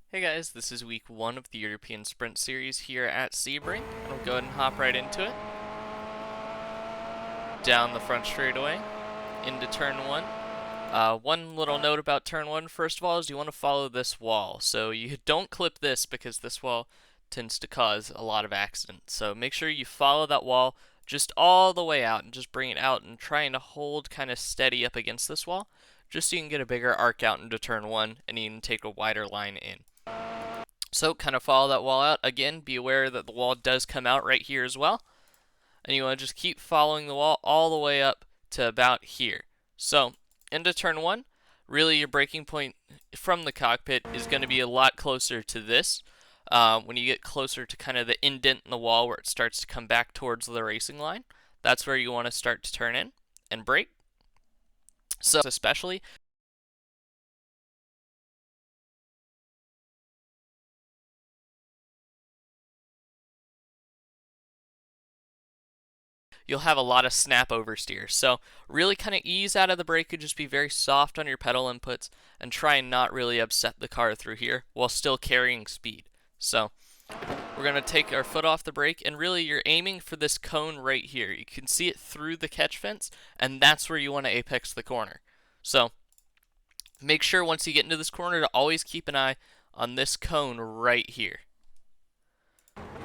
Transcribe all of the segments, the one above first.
Hey guys, this is week 1 of the European Sprint Series here at Sebring. I'll go ahead and hop right into it. Down the front straightaway, into turn 1. One little note about turn 1, first of all, is you want to follow this wall. So you don't clip this because this wall tends to cause a lot of accidents. So make sure you follow that wall just all the way out and just bring it out and trying to hold kind of steady up against this wall, just so you can get a bigger arc out into turn 1 and you can take a wider line in. So kind of follow that wall out. Again, be aware that the wall does come out right here as well. And you want to just keep following the wall all the way up to about here. So into turn 1, really your braking point from the cockpit is going to be a lot closer to this. When you get closer to kind of the indent in the wall where it starts to come back towards the racing line, that's where you want to start to turn in and brake. So especially you'll have a lot of snap oversteer. So really kind of ease out of the brake and just be very soft on your pedal inputs and try and not really upset the car through here while still carrying speed. So we're going to take our foot off the brake and really you're aiming for this cone right here. You can see it through the catch fence and that's where you want to apex the corner. So make sure once you get into this corner to always keep an eye on this cone right here.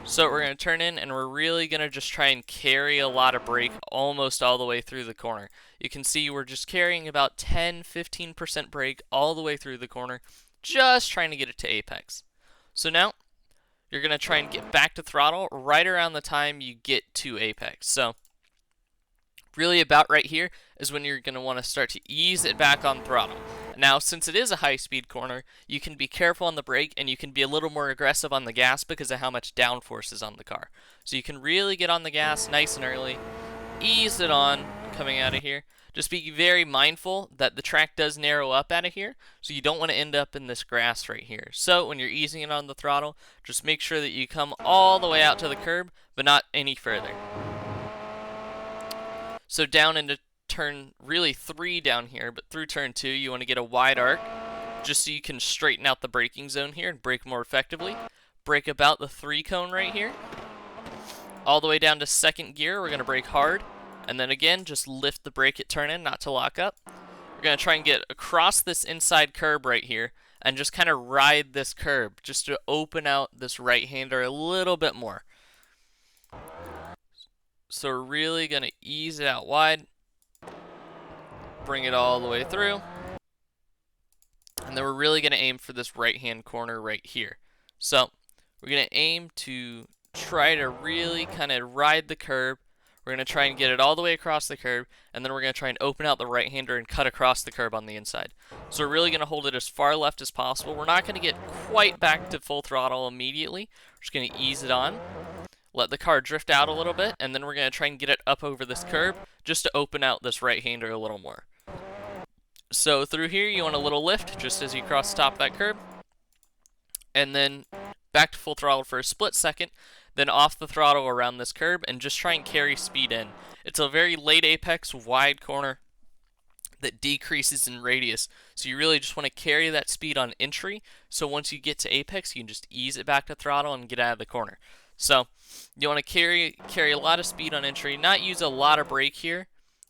So we're going to turn in and we're really going to just try and carry a lot of brake almost all the way through the corner. You can see we're just carrying about 10-15% brake all the way through the corner, just trying to get it to apex. So now you're going to try and get back to throttle right around the time you get to apex. So really about right here is when you're going to want to start to ease it back on throttle. Now, since it is a high-speed corner, you can be careful on the brake and you can be a little more aggressive on the gas because of how much downforce is on the car. So you can really get on the gas nice and early, ease it on coming out of here. Just be very mindful that the track does narrow up out of here, so you don't want to end up in this grass right here. So when you're easing it on the throttle, just make sure that you come all the way out to the curb, but not any further. So down into turn really 3 down here, but through turn 2 you want to get a wide arc just so you can straighten out the braking zone here and brake more effectively. Brake about the 3 cone right here. All the way down to second gear, we're going to brake hard. And then again, just lift the brake at turn in, not to lock up. We're going to try and get across this inside curb right here and just kind of ride this curb just to open out this right-hander a little bit more. So we're really going to ease it out wide. Bring it all the way through. And then we're really going to aim for this right-hand corner right here. So we're going to aim to try to really kind of ride the curb. We're going to try and get it all the way across the curb, and then we're going to try and open out the right-hander and cut across the curb on the inside. So we're really going to hold it as far left as possible. We're not going to get quite back to full throttle immediately. We're just going to ease it on, let the car drift out a little bit, and then we're going to try and get it up over this curb just to open out this right-hander a little more. So through here, you want a little lift just as you cross the top of that curb. And then back to full throttle for a split second. Then off the throttle around this curb and just try and carry speed in. It's a very late apex, wide corner that decreases in radius. So you really just want to carry that speed on entry. So once you get to apex, you can just ease it back to throttle and get out of the corner. So you want to carry a lot of speed on entry, not use a lot of brake here,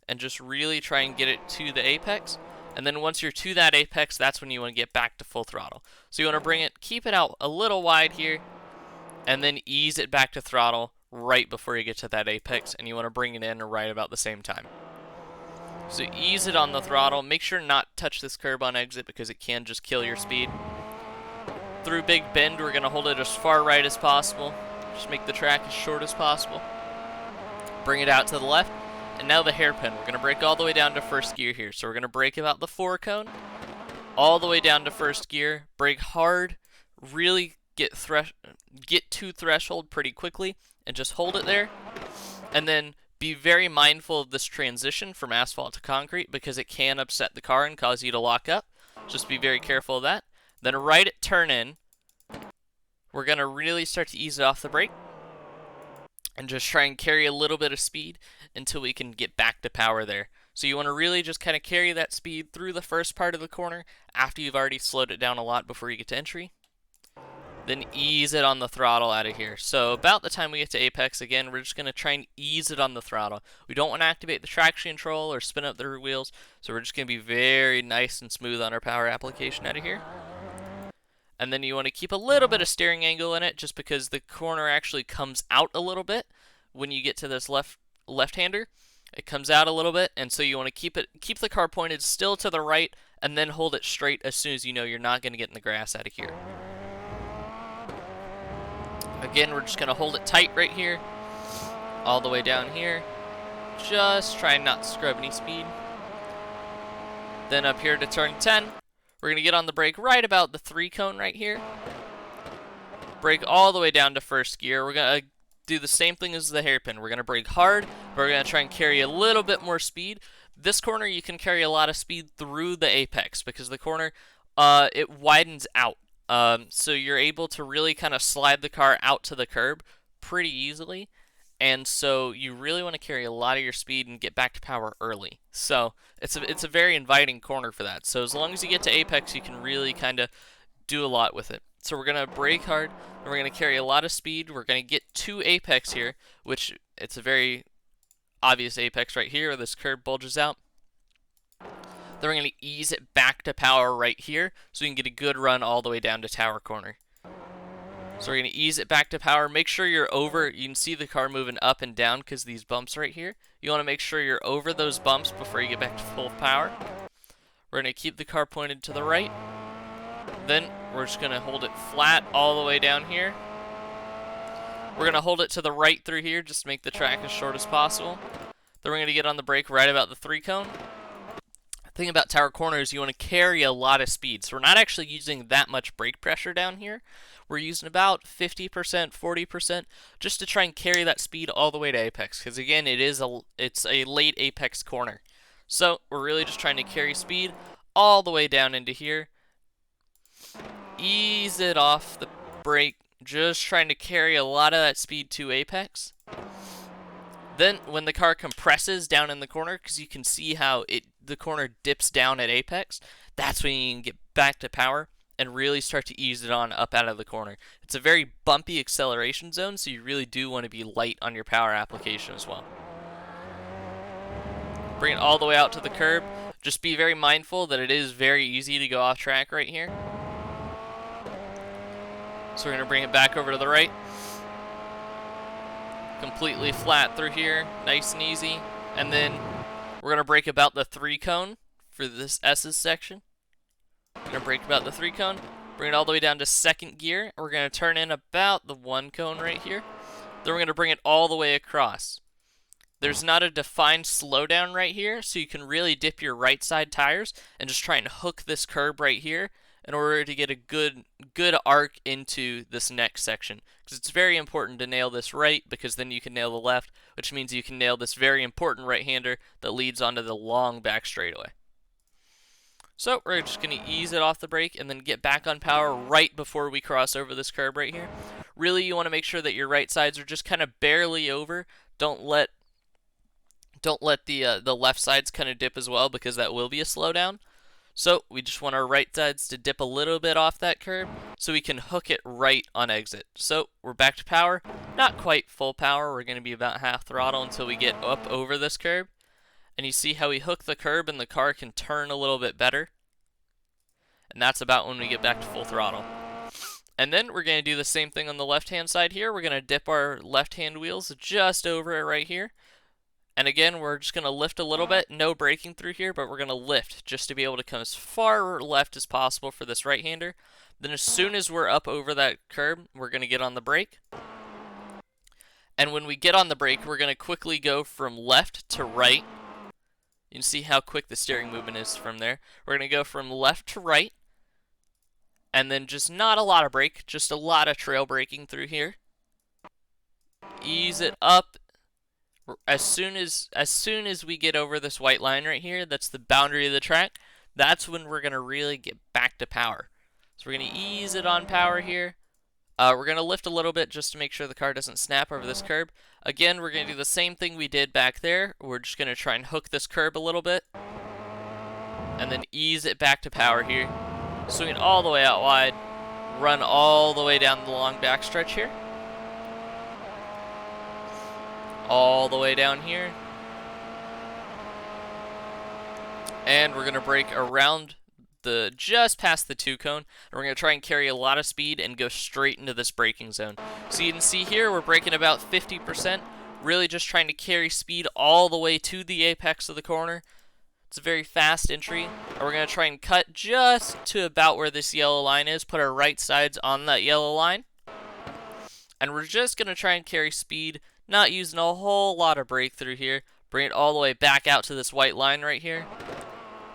and just really try and get it to the apex. And then once you're to that apex, that's when you want to get back to full throttle. So you want to bring it, keep it out a little wide here, and then ease it back to throttle right before you get to that apex, and you want to bring it in right about the same time. So ease it on the throttle. Make sure not to touch this curb on exit because it can just kill your speed. Through Big Bend, we're going to hold it as far right as possible. Just make the track as short as possible. Bring it out to the left. And now the hairpin. We're going to brake all the way down to first gear here. So we're going to brake about the 4 cone, all the way down to first gear. Brake hard, really get to threshold pretty quickly, and just hold it there. And then be very mindful of this transition from asphalt to concrete because it can upset the car and cause you to lock up. Just be very careful of that. Then right at turn in, we're going to really start to ease it off the brake and just try and carry a little bit of speed until we can get back to power there. So you want to really just kind of carry that speed through the first part of the corner after you've already slowed it down a lot before you get to entry. then ease it on the throttle out of here. So about the time we get to apex, again, we're just going to try and ease it on the throttle. We don't want to activate the traction control or spin up the rear wheels, so we're just going to be very nice and smooth on our power application out of here. And then you want to keep a little bit of steering angle in it, just because the corner actually comes out a little bit when you get to this left-hander. It comes out a little bit, and so you want to keep the car pointed still to the right, and then hold it straight as soon as you know you're not going to get in the grass out of here. Again, we're just going to hold it tight right here, all the way down here. Just try not to scrub any speed. Then up here to turn 10, we're going to get on the brake right about the 3 cone right here. Brake all the way down to first gear. We're going to do the same thing as the hairpin. We're going to brake hard, but we're going to try and carry a little bit more speed. This corner, you can carry a lot of speed through the apex because the corner, it widens out. So you're able to really kind of slide the car out to the curb pretty easily. And so you really want to carry a lot of your speed and get back to power early. So it's a very inviting corner for that. So as long as you get to apex, you can really kind of do a lot with it. So we're going to brake hard, and we're going to carry a lot of speed. We're going to get to apex here, which it's a very obvious apex right here where this curb bulges out. Then we're going to ease it back to power right here so we can get a good run all the way down to tower corner. So we're going to ease it back to power. Make sure you're over. You can see the car moving up and down because these bumps right here. You want to make sure you're over those bumps before you get back to full power. We're going to keep the car pointed to the right. Then we're just going to hold it flat all the way down here. We're going to hold it to the right through here just to make the track as short as possible. Then we're going to get on the brake right about the 3 cone. The thing about tower corners, you want to carry a lot of speed. So we're not actually using that much brake pressure down here. We're using about 50%, 40% just to try and carry that speed all the way to apex. Because again, it's a late apex corner. So we're really just trying to carry speed all the way down into here. Ease it off the brake. Just trying to carry a lot of that speed to apex. Then when the car compresses down in the corner, because you can see how the corner dips down at apex, that's when you can get back to power and really start to ease it on up out of the corner. It's a very bumpy acceleration zone, so you really do want to be light on your power application as well. Bring it all the way out to the curb. Just be very mindful that it is very easy to go off track right here. So we're going to bring it back over to the right. Completely flat through here, nice and easy. And then we're going to brake about the 3 cone for this S's section. We're going to brake about the 3 cone, bring it all the way down to 2nd gear. We're going to turn in about the 1 cone right here. Then we're going to bring it all the way across. There's not a defined slowdown right here, so you can really dip your right side tires and just try and hook this curb right here in order to get a good arc into this next section. Because it's very important to nail this right, because then you can nail the left, which means you can nail this very important right-hander that leads onto the long back straightaway. So we're just going to ease it off the brake and then get back on power right before we cross over this curb right here. Really, you want to make sure that your right sides are just kind of barely over. Don't let the left sides kind of dip as well, because that will be a slowdown. So we just want our right sides to dip a little bit off that curb so we can hook it right on exit. So we're back to power. Not quite full power. We're going to be about half throttle until we get up over this curb. And you see how we hook the curb and the car can turn a little bit better. And that's about when we get back to full throttle. And then we're going to do the same thing on the left-hand side here. We're going to dip our left-hand wheels just over it right here. And again, we're just going to lift a little bit. No braking through here, but we're going to lift just to be able to come as far left as possible for this right-hander. Then as soon as we're up over that curb, we're going to get on the brake. And when we get on the brake, we're going to quickly go from left to right. You can see how quick the steering movement is from there. We're going to go from left to right. And then just not a lot of brake, just a lot of trail braking through here. Ease it up. As soon as we get over this white line right here, that's the boundary of the track, that's when we're going to really get back to power. So we're going to ease it on power here. We're going to lift a little bit just to make sure the car doesn't snap over this curb. Again, we're going to do the same thing we did back there. We're just going to try and hook this curb a little bit. And then ease it back to power here. Swing it all the way out wide. Run all the way down the long backstretch here. All the way down here. And we're going to brake around just past the 2 cone, and we're going to try and carry a lot of speed and go straight into this braking zone. So you can see here we're braking about 50%, really just trying to carry speed all the way to the apex of the corner. It's a very fast entry, and we're going to try and cut just to about where this yellow line is, put our right sides on that yellow line, and we're just going to try and carry speed, not using a whole lot of brake through here. Bring it all the way back out to this white line right here.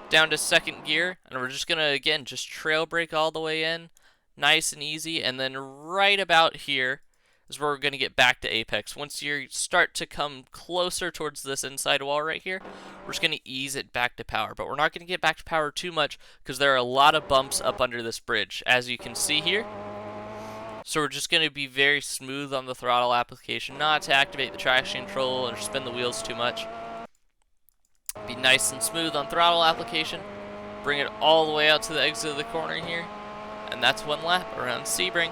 Down to second gear, and we're just gonna again just trail brake all the way in, nice and easy, and then right about here is where we're gonna get back to apex. Once you start to come closer towards this inside wall right here, we're just gonna ease it back to power, but we're not gonna get back to power too much because there are a lot of bumps up under this bridge, as you can see here. So we're just gonna be very smooth on the throttle application, not to activate the traction control or spin the wheels too much. Be nice and smooth on throttle application. Bring it all the way out to the exit of the corner here. And that's one lap around Sebring.